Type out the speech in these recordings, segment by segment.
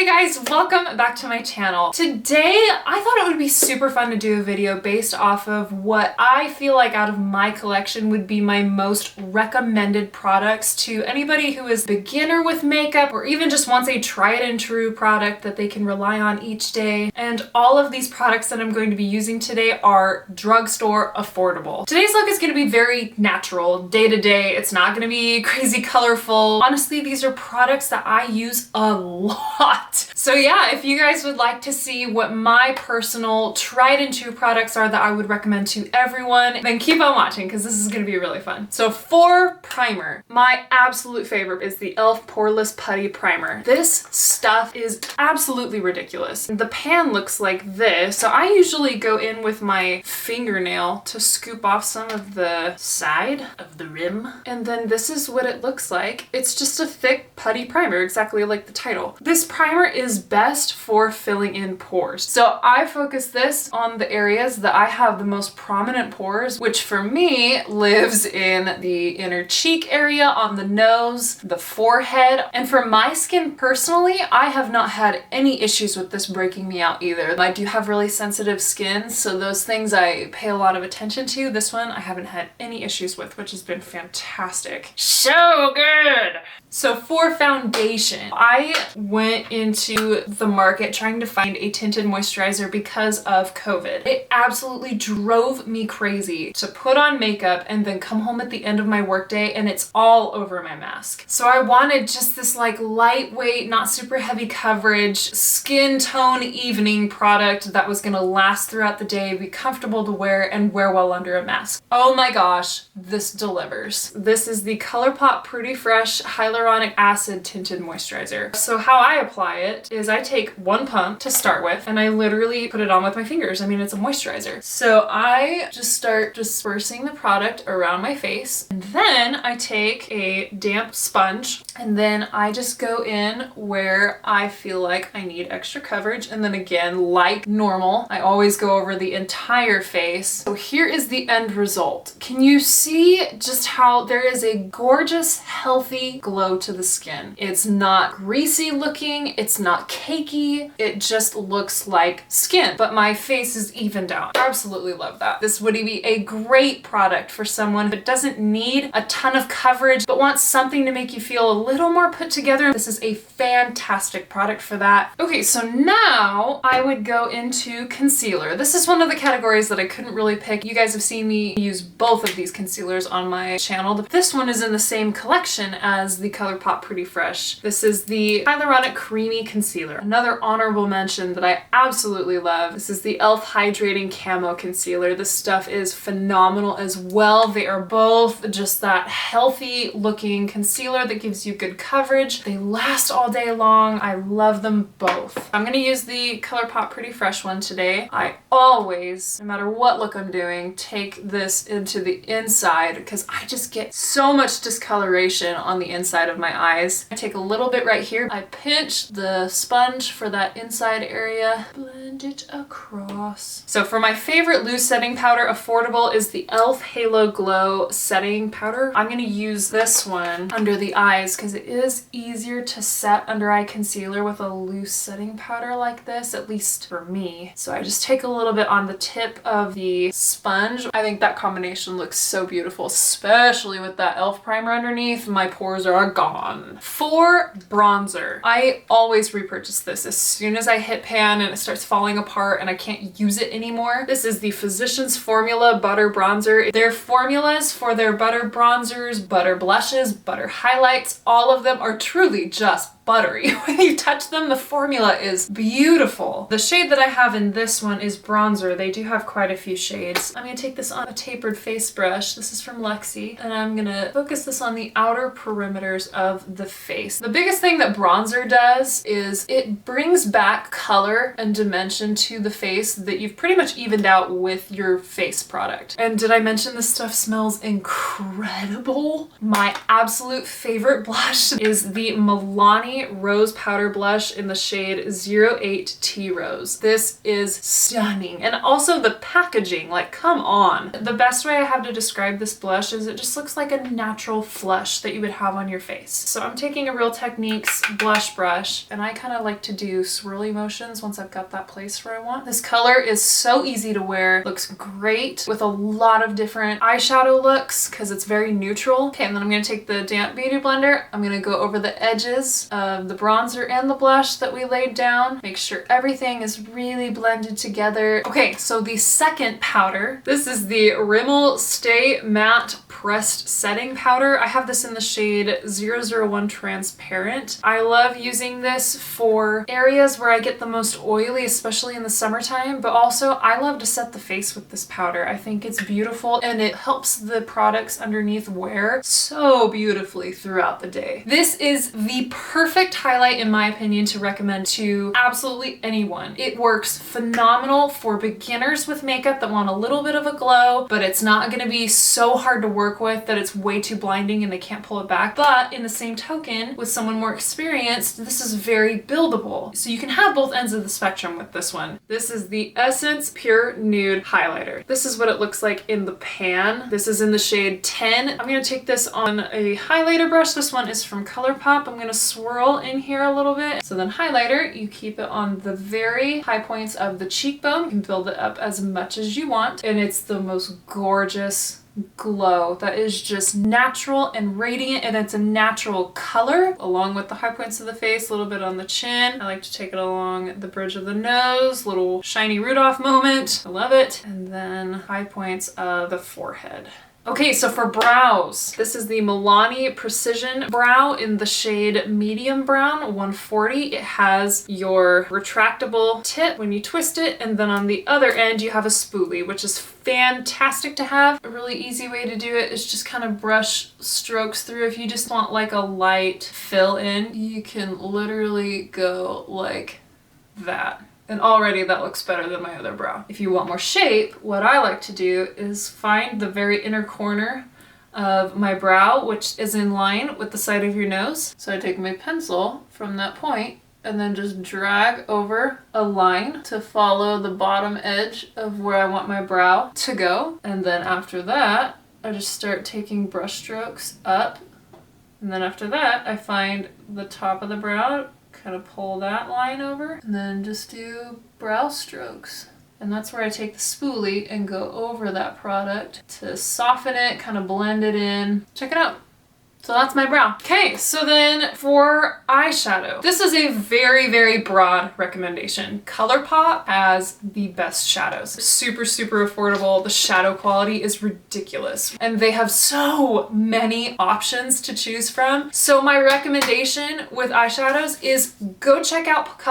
guys, welcome back to my channel. Today, I thought it would be super fun to do a video based off of what I feel like out of my collection would be my most recommended products to anybody who is a beginner with makeup or even just wants a tried and true product that they can rely on each day. And all of these products that I'm going to be using today are drugstore affordable. Today's look is going to be very natural, day to day. It's not going to be crazy colorful. Honestly, these are products that I use a lot. So yeah, if you guys would like to see what my personal tried and true products are that I would recommend to everyone, then keep on watching because this is going to be really fun. So for primer, my absolute favorite is the e.l.f. Poreless Putty Primer. This stuff is absolutely ridiculous. The pan looks like this, so I usually go in with my fingernail to scoop off some of the side of the rim, and then this is what it looks like. It's just a thick putty primer, exactly like the title. This primer is best for filling in pores. So I focus this on the areas that I have the most prominent pores, which for me lives in the inner cheek area, on the nose, the forehead. And for my skin personally, I have not had any issues with this breaking me out either. I do have really sensitive skin, so those things I pay a lot of attention to. This one I haven't had any issues with, which has been fantastic. So good! So for foundation, I went into the market trying to find a tinted moisturizer because of COVID. It absolutely drove me crazy to put on makeup and then come home at the end of my workday and it's all over my mask. So I wanted just this like lightweight, not super heavy coverage, skin tone evening product that was gonna last throughout the day, be comfortable to wear, and wear well under a mask. Oh my gosh, this delivers. This is the ColourPop Pretty Fresh Hyaluronic Acid Tinted Moisturizer. So how I apply it is I take one pump to start with and I literally put it on with my fingers. I mean, it's a moisturizer. So I just start dispersing the product around my face, and then I take a damp sponge and then I just go in where I feel like I need extra coverage, and then again, like normal, I always go over the entire face. So here is the end result. Can you see just how there is a gorgeous, healthy glow to the skin? It's not greasy looking, it's not cakey, it just looks like skin, but my face is evened out. I absolutely love that. This would be a great product for someone who doesn't need a ton of coverage but wants something to make you feel a little more put together. This is a fantastic product for that. Okay, so now I would go into concealer. This is one of the categories that I couldn't really pick. You guys have seen me use both of these concealers on my channel. This one is in the same collection as the ColourPop Pretty Fresh. This is the Hyaluronic Creamy Concealer. Another honorable mention that I absolutely love. This is the e.l.f. Hydrating Camo Concealer. This stuff is phenomenal as well. They are both just that healthy looking concealer that gives you good coverage. They last all day long. I love them both. I'm gonna use the ColourPop Pretty Fresh one today. I always, no matter what look I'm doing, take this into the inside because I just get so much discoloration on the inside of my eyes. I take a little bit right here. I pinch the sponge for that inside area, blend it across. So for my favorite loose setting powder, affordable, is the e.l.f. Halo Glow Setting Powder. I'm gonna use this one under the eyes because it is easier to set under eye concealer with a loose setting powder like this, at least for me. So I just take a little bit on the tip of the sponge. I think that combination looks so beautiful, especially with that e.l.f. primer underneath. My pores are gone. For bronzer, I always repurchase this as soon as I hit pan and it starts falling apart and I can't use it anymore. This is the Physicians Formula Butter Bronzer. Their formulas for their butter bronzers, butter blushes, butter highlights, all of them are truly just buttery. When you touch them, the formula is beautiful. The shade that I have in this one is bronzer. They do have quite a few shades. I'm gonna take this on a tapered face brush. This is from Lexi, and I'm gonna focus this on the outer perimeters of the face. The biggest thing that bronzer does is it brings back color and dimension to the face that you've pretty much evened out with your face product. And did I mention this stuff smells incredible? My absolute favorite blush is the Milani Milani Rose Powder Blush in the shade 08 Tea Rose. This is stunning. And also the packaging, like, come on. The best way I have to describe this blush is it just looks like a natural flush that you would have on your face. So I'm taking a Real Techniques blush brush, and I kind of like to do swirly motions once I've got that place where I want. This color is so easy to wear, looks great with a lot of different eyeshadow looks because it's very neutral. Okay, and then I'm going to take the damp beauty blender. I'm going to go over the edges of the bronzer and the blush that we laid down. Make sure everything is really blended together. Okay, so the second powder, this is the Rimmel Stay Matte Pressed Setting Powder. I have this in the shade 001 Transparent. I love using this for areas where I get the most oily, especially in the summertime, but also I love to set the face with this powder. I think it's beautiful and it helps the products underneath wear so beautifully throughout the day. This is the perfect highlight, in my opinion, to recommend to absolutely anyone. It works phenomenal for beginners with makeup that want a little bit of a glow, but it's not going to be so hard to work with that it's way too blinding and they can't pull it back. But in the same token, with someone more experienced, this is very buildable. So you can have both ends of the spectrum with this one. This is the Essence Pure Nude Highlighter. This is what it looks like in the pan. This is in the shade 10. I'm going to take this on a highlighter brush. This one is from ColourPop. I'm going to swirl in here a little bit. So then highlighter, you keep it on the very high points of the cheekbone. You can build it up as much as you want. And it's the most gorgeous glow that is just natural and radiant, and it's a natural color along with the high points of the face, a little bit on the chin. I like to take it along the bridge of the nose, little shiny Rudolph moment. I love it. And then high points of the forehead. Okay, so for brows, this is the Milani Precision Brow in the shade Medium Brown 140. It has your retractable tip when you twist it, and then on the other end you have a spoolie, which is fantastic to have. A really easy way to do it is just kind of brush strokes through. If you just want like a light fill in, you can literally go like that. And already that looks better than my other brow. If you want more shape, what I like to do is find the very inner corner of my brow, which is in line with the side of your nose. So I take my pencil from that point and then just drag over a line to follow the bottom edge of where I want my brow to go. And then after that, I just start taking brush strokes up. And then after that, I find the top of the brow, kind of pull that line over, and then just do brow strokes. And that's where I take the spoolie and go over that product to soften it, kind of blend it in. Check it out. So that's my brow. Okay, so then for eyeshadow, this is a very, very broad recommendation. ColourPop has the best shadows. Super, super affordable. The shadow quality is ridiculous. And they have so many options to choose from. So my recommendation with eyeshadows is go check out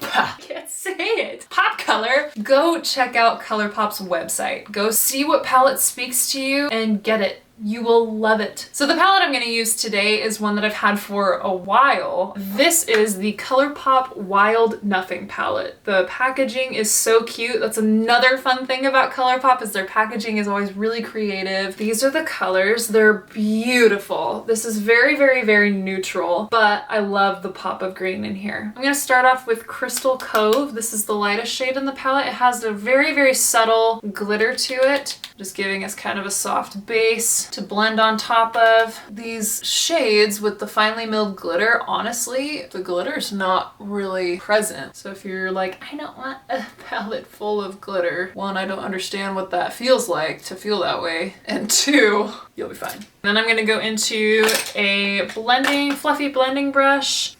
I can't say it. Pop Color. Go check out ColourPop's website. Go see what palette speaks to you and get it. You will love it. So the palette I'm going to use today is one that I've had for a while. This is the ColourPop Wild Nothing palette. The packaging is so cute. That's another fun thing about ColourPop is their packaging is always really creative. These are the colors. They're beautiful. This is very, very, very neutral, but I love the pop of green in here. I'm going to start off with Crystal Cove. This is the lightest shade in the palette. It has a very, very subtle glitter to it, just giving us kind of a soft base to blend on top of. These shades with the finely milled glitter, honestly, the glitter's not really present. So if you're like, I don't want a palette full of glitter, one, I don't understand what that feels like to feel that way, and two, you'll be fine. Then I'm gonna go into a fluffy blending brush.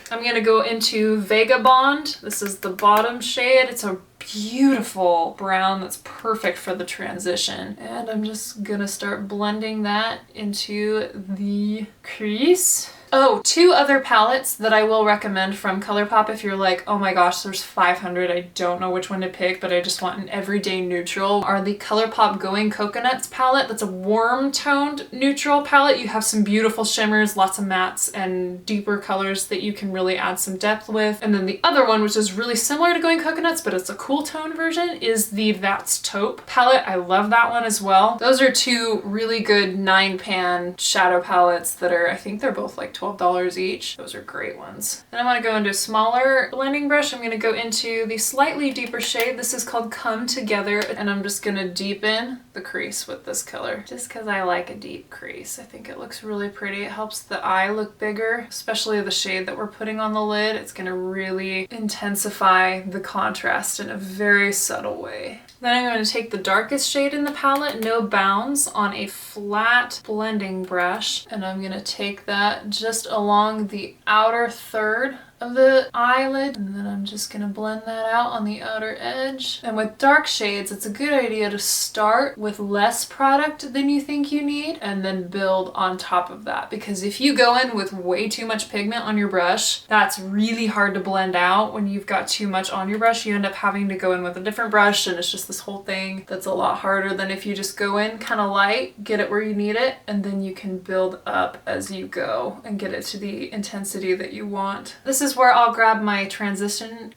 I'm gonna go into Vagabond. This is the bottom shade. It's a beautiful brown that's perfect for the transition. And I'm just gonna start blending that into the crease. Oh, two other palettes that I will recommend from ColourPop if you're like, oh my gosh, there's 500, I don't know which one to pick, but I just want an everyday neutral, are the ColourPop Going Coconuts palette. That's a warm toned neutral palette. You have some beautiful shimmers, lots of mattes, and deeper colors that you can really add some depth with. And then the other one, which is really similar to Going Coconuts, but it's a cool tone version, is the That's Taupe palette. I love that one as well. Those are two really good 9-pan shadow palettes that are, I think they're both like $12 each. Those are great ones. Then I'm gonna go into a smaller blending brush. I'm gonna go into the slightly deeper shade. This is called Come Together, and I'm just gonna deepen the crease with this color just because I like a deep crease. I think it looks really pretty. It helps the eye look bigger, especially the shade that we're putting on the lid. It's gonna really intensify the contrast in a very subtle way. Then I'm going to take the darkest shade in the palette, No Bounds, on a flat blending brush, and I'm going to take that just along the outer third of the eyelid, and then I'm just going to blend that out on the outer edge. And with dark shades, it's a good idea to start with less product than you think you need and then build on top of that, because if you go in with way too much pigment on your brush, that's really hard to blend out. When you've got too much on your brush, you end up having to go in with a different brush, and it's just this whole thing that's a lot harder than if you just go in kind of light, get it where you need it, and then you can build up as you go and get it to the intensity that you want. This is where I'll grab my transition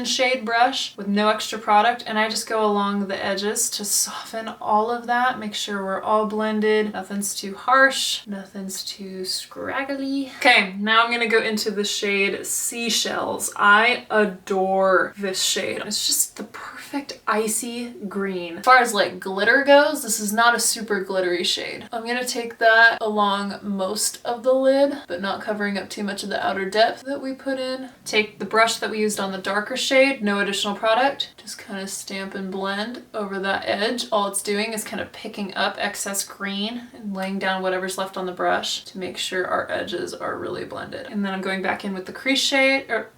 shade brush with no extra product, and I just go along the edges to soften all of that, make sure we're all blended, nothing's too harsh, nothing's too scraggly. Okay, now I'm gonna go into the shade Seashells. I adore this shade. It's just the perfect icy green. As far as like glitter goes, this is not a super glittery shade. I'm gonna take that along most of the lid, but not covering up too much of the outer depth that we put in. Take the brush that we used on the darker shade, no additional product, just kind of stamp and blend over that edge. All it's doing is kind of picking up excess green and laying down whatever's left on the brush to make sure our edges are really blended. And then I'm going back in with the crease shade, or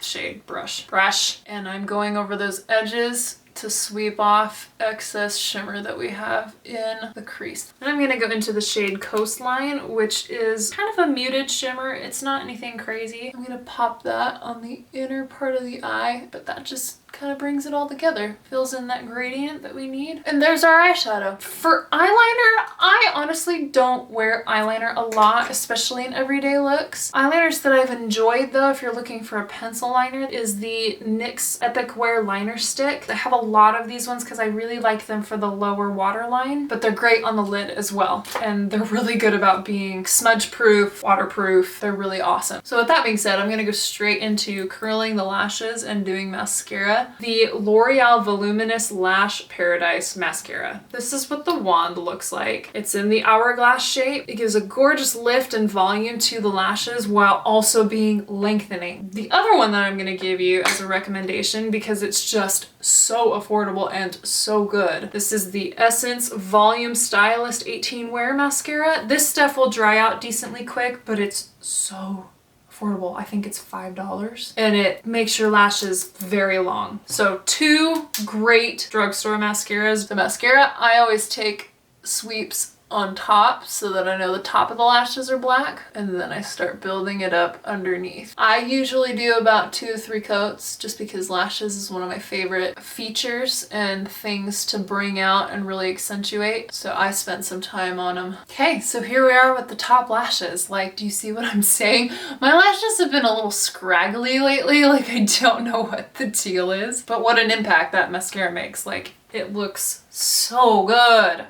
brush, and I'm going over those edges to sweep off excess shimmer that we have in the crease. And I'm gonna go into the shade Coastline, which is kind of a muted shimmer. It's not anything crazy. I'm gonna pop that on the inner part of the eye, but that just kind of brings it all together, fills in that gradient that we need. And there's our eyeshadow. For eyeliner, I honestly don't wear eyeliner a lot, especially in everyday looks. Eyeliners that I've enjoyed though, if you're looking for a pencil liner, is the NYX Epic Wear Liner Stick. I have a lot of these ones because I really like them for the lower waterline, but they're great on the lid as well. And they're really good about being smudge proof, waterproof. They're really awesome. So with that being said, I'm gonna go straight into curling the lashes and doing mascara. The L'Oreal Voluminous Lash Paradise Mascara. This is what the wand looks like. It's in the hourglass shape. It gives a gorgeous lift and volume to the lashes while also being lengthening. The other one that I'm going to give you as a recommendation, because it's just so affordable and so good. This is the Essence Volume Stylist 18 Wear Mascara. This stuff will dry out decently quick, but it's so affordable. I think it's $5 and it makes your lashes very long. So two great drugstore mascaras. The mascara, I always take sweeps on top so that I know the top of the lashes are black, and then I start building it up underneath. I usually do about 2 to 3 coats just because lashes is one of my favorite features and things to bring out and really accentuate, so I spent some time on them. Okay, so here we are with the top lashes. Like, do you see what I'm saying? My lashes have been a little scraggly lately, like I don't know what the deal is, but what an impact that mascara makes. Like, it looks so good.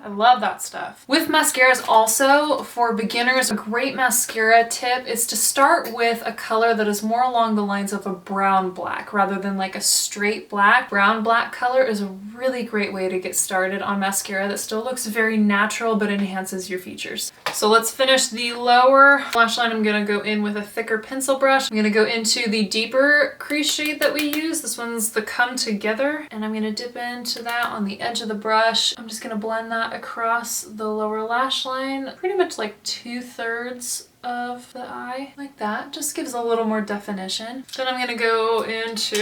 I love that stuff. With mascaras also, for beginners, a great mascara tip is to start with a color that is more along the lines of a brown black rather than like a straight black. Brown black color is a really great way to get started on mascara that still looks very natural but enhances your features. So let's finish the lower lash line. I'm gonna go in with a thicker pencil brush. I'm gonna go into the deeper crease shade that we use. This one's the Come Together, and I'm gonna dip into that on the edge of the brush. I'm just gonna blend that across the lower lash line, pretty much like 2/3 of the eye, like that. Just gives a little more definition. Then I'm gonna go into,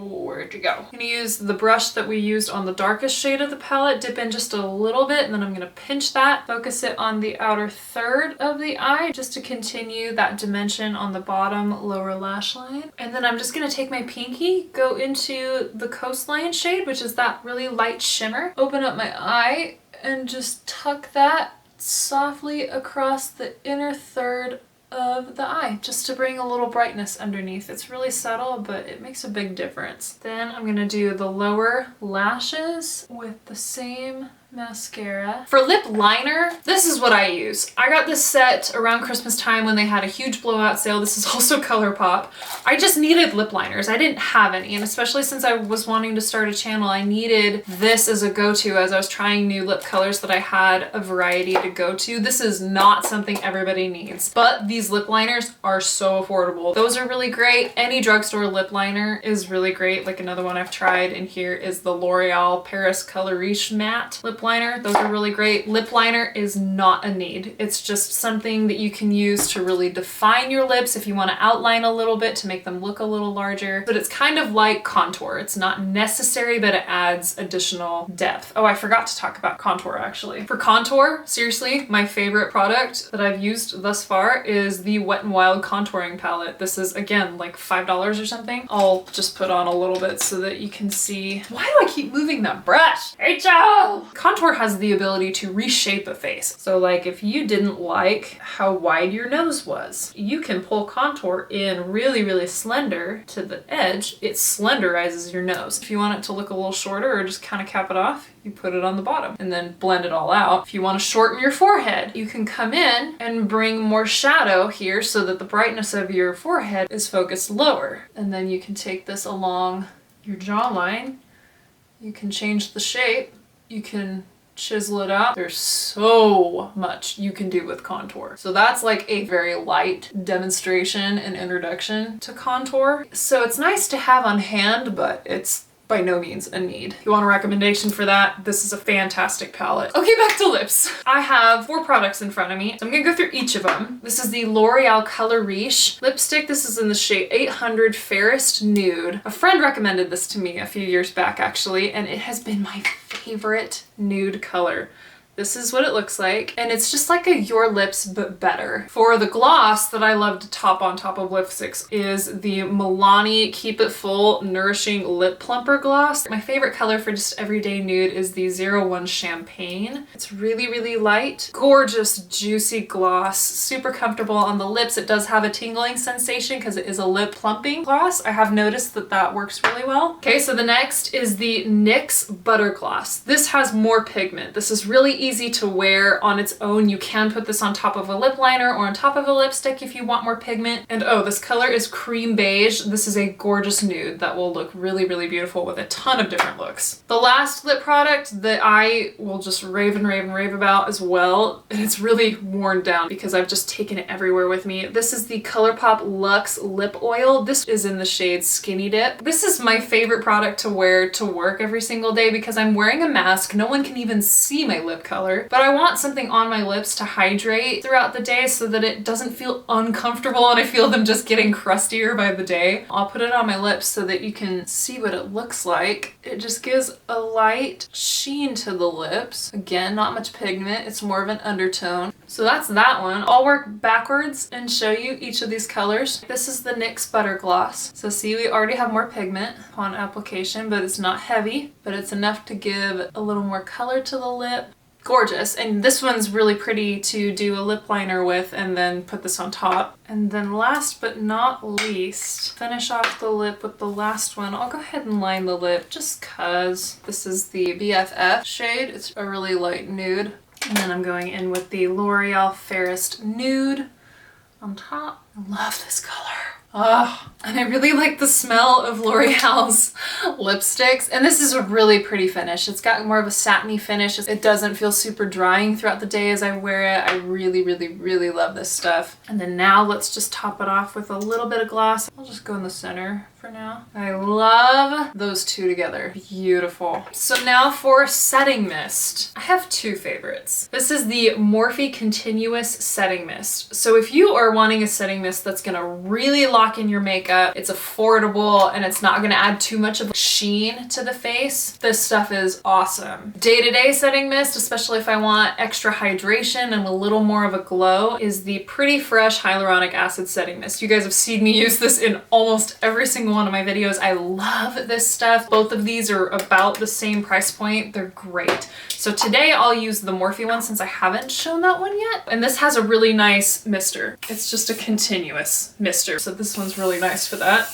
where'd you go? I'm gonna use the brush that we used on the darkest shade of the palette, dip in just a little bit, and then I'm gonna pinch that, focus it on the outer third of the eye, just to continue that dimension on the bottom lower lash line. And then I'm just gonna take my pinky, go into the Coastline shade, which is that really light shimmer, open up my eye, and just tuck that softly across the inner third of the eye, just to bring a little brightness underneath. It's really subtle, but it makes a big difference. Then I'm gonna do the lower lashes with the same mascara. For lip liner, this is what I use. I got this set around Christmas time when they had a huge blowout sale. This is also ColourPop. I just needed lip liners. I didn't have any, and especially since I was wanting to start a channel, I needed this as a go-to as I was trying new lip colors that I had a variety to go to. This is not something everybody needs, but these lip liners are so affordable. Those are really great. Any drugstore lip liner is really great. Like another one I've tried in here is the L'Oreal Paris Color Riche Matte lip liner. Those are really great. Lip liner is not a need. It's just something that you can use to really define your lips if you want to outline a little bit to make them look a little larger. But it's kind of like contour. It's not necessary, but it adds additional depth. Oh, I forgot to talk about contour actually. For contour, seriously, my favorite product that I've used thus far is the Wet n Wild contouring palette. This is again like $5 or something. I'll just put on a little bit so that you can see. Why do I keep moving that brush? Rachel! Contour has the ability to reshape a face. So like if you didn't like how wide your nose was, you can pull contour in really, really slender to the edge. It slenderizes your nose. If you want it to look a little shorter or just kind of cap it off, you put it on the bottom and then blend it all out. If you want to shorten your forehead, you can come in and bring more shadow here so that the brightness of your forehead is focused lower. And then you can take this along your jawline. You can change the shape. You can chisel it out. There's so much you can do with contour. So that's like a very light demonstration and introduction to contour. So it's nice to have on hand, but it's by no means a need. If you want a recommendation for that, this is a fantastic palette. Okay, back to lips. I have 4 products in front of me, so I'm gonna go through each of them. This is the L'Oreal Color Riche lipstick. This is in the shade 800 Fairest Nude. A friend recommended this to me a few years back actually, and it has been my favorite nude color. This is what it looks like, and it's just like a Your Lips but better. For the gloss that I love to top on top of lipsticks is the Milani Keep It Full Nourishing Lip Plumper Gloss. My favorite color for just everyday nude is the 01 Champagne. It's really, really light. Gorgeous, juicy gloss. Super comfortable on the lips. It does have a tingling sensation because it is a lip plumping gloss. I have noticed that that works really well. Okay, so the next is the NYX Butter Gloss. This has more pigment. This is really easy to wear on its own. You can put this on top of a lip liner or on top of a lipstick if you want more pigment. And oh, this color is cream beige. This is a gorgeous nude that will look really, really beautiful with a ton of different looks. The last lip product that I will just rave and rave and rave about as well, and it's really worn down because I've just taken it everywhere with me. This is the ColourPop Luxe Lip Oil. This is in the shade Skinny Dip. This is my favorite product to wear to work every single day because I'm wearing a mask. No one can even see my lip color. But I want something on my lips to hydrate throughout the day so that it doesn't feel uncomfortable and I feel them just getting crustier by the day. I'll put it on my lips so that you can see what it looks like. It just gives a light sheen to the lips. Again, not much pigment. It's more of an undertone. So that's that one. I'll work backwards and show you each of these colors. This is the NYX Butter Gloss. So see, we already have more pigment upon application, but it's not heavy, but it's enough to give a little more color to the lip. Gorgeous. And this one's really pretty to do a lip liner with and then put this on top. And then last but not least, finish off the lip with the last one. I'll go ahead and line the lip just cause. This is the BFF shade. It's a really light nude. And then I'm going in with the L'Oreal Fairest Nude on top. I love this color. Oh, and I really like the smell of L'Oreal's lipsticks. And this is a really pretty finish. It's got more of a satiny finish. It doesn't feel super drying throughout the day as I wear it. I really, really, really love this stuff. And then now let's just top it off with a little bit of gloss. I'll just go in the center for now. I love those two together. Beautiful. So now for setting mist. I have 2 favorites. This is the Morphe Continuous Setting Mist. So if you are wanting a setting mist that's gonna really lock in your makeup, it's affordable, and it's not gonna add too much of a sheen to the face, this stuff is awesome. Day-to-day setting mist, especially if I want extra hydration and a little more of a glow, is the Pretty Fresh Hyaluronic Acid Setting Mist. You guys have seen me use this in almost every single one of my videos. I love this stuff. Both of these are about the same price point. They're great. So today I'll use the Morphe one since I haven't shown that one yet. And this has a really nice mister. It's just a continuous mister. So this one's really nice for that.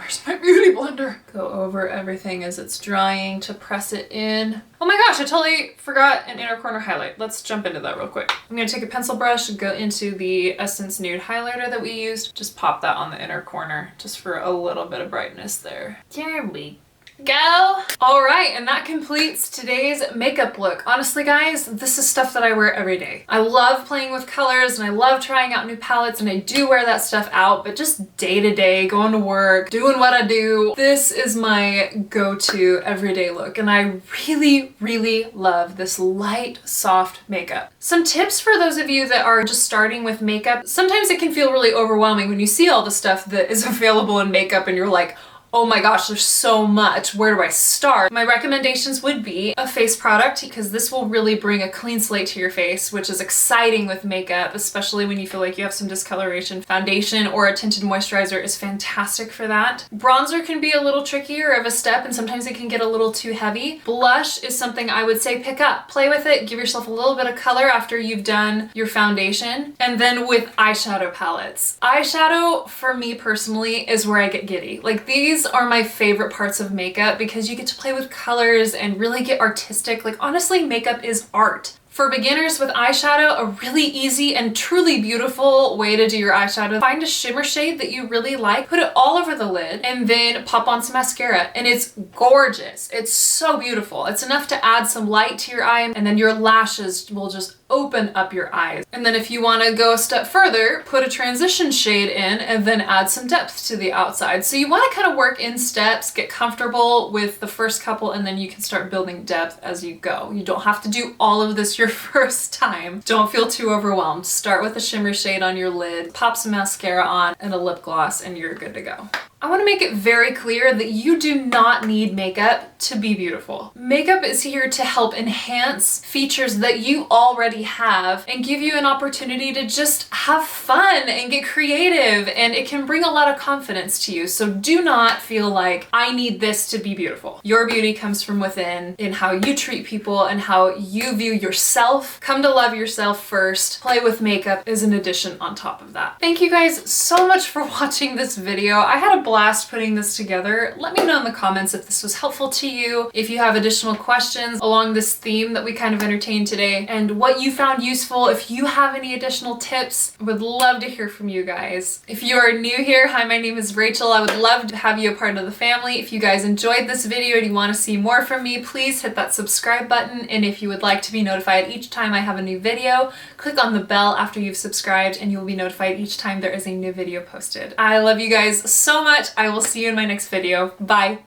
Where's my beauty blender? Go over everything as it's drying to press it in. Oh my gosh, I totally forgot an inner corner highlight. Let's jump into that real quick. I'm gonna take a pencil brush and go into the Essence Nude highlighter that we used. Just pop that on the inner corner just for a little bit of brightness there. There we go. All right, and that completes today's makeup look. Honestly, guys, this is stuff that I wear every day. I love playing with colors and I love trying out new palettes, and I do wear that stuff out, but just day to day, going to work, doing what I do, this is my go-to everyday look, and I really, really love this light, soft makeup. Some tips for those of you that are just starting with makeup. Sometimes it can feel really overwhelming when you see all the stuff that is available in makeup and you're like, oh my gosh, there's so much. Where do I start? My recommendations would be a face product, because this will really bring a clean slate to your face, which is exciting with makeup, especially when you feel like you have some discoloration. Foundation or a tinted moisturizer is fantastic for that. Bronzer can be a little trickier of a step, and sometimes it can get a little too heavy. Blush is something I would say pick up, play with it, give yourself a little bit of color after you've done your foundation. And then with eyeshadow palettes. Eyeshadow, for me personally, is where I get giddy. Like, these are my favorite parts of makeup because you get to play with colors and really get artistic. Like, honestly, makeup is art. For beginners with eyeshadow, a really easy and truly beautiful way to do your eyeshadow, find a shimmer shade that you really like, put it all over the lid, and then pop on some mascara, and it's gorgeous. It's so beautiful. It's enough to add some light to your eye, and then your lashes will just open up your eyes. And then if you want to go a step further, put a transition shade in and then add some depth to the outside. So you want to kind of work in steps, get comfortable with the first couple, and then you can start building depth as you go. You don't have to do all of this your first time. Don't feel too overwhelmed. Start with a shimmer shade on your lid, pop some mascara on and a lip gloss, and you're good to go. I want to make it very clear that you do not need makeup to be beautiful. Makeup is here to help enhance features that you already have and give you an opportunity to just have fun and get creative, and it can bring a lot of confidence to you. So do not feel like I need this to be beautiful. Your beauty comes from within, in how you treat people and how you view yourself. Come to love yourself first. Play with makeup is an addition on top of that. Thank you guys so much for watching this video. I had a blast putting this together. Let me know in the comments if this was helpful to you, if you have additional questions along this theme that we kind of entertained today, and what you found useful. If you have any additional tips, I would love to hear from you guys. If you are new here, hi, my name is Rachel. I would love to have you a part of the family. If you guys enjoyed this video and you want to see more from me, please hit that subscribe button. And if you would like to be notified each time I have a new video, click on the bell after you've subscribed and you'll be notified each time there is a new video posted. I love you guys so much. I will see you in my next video. Bye.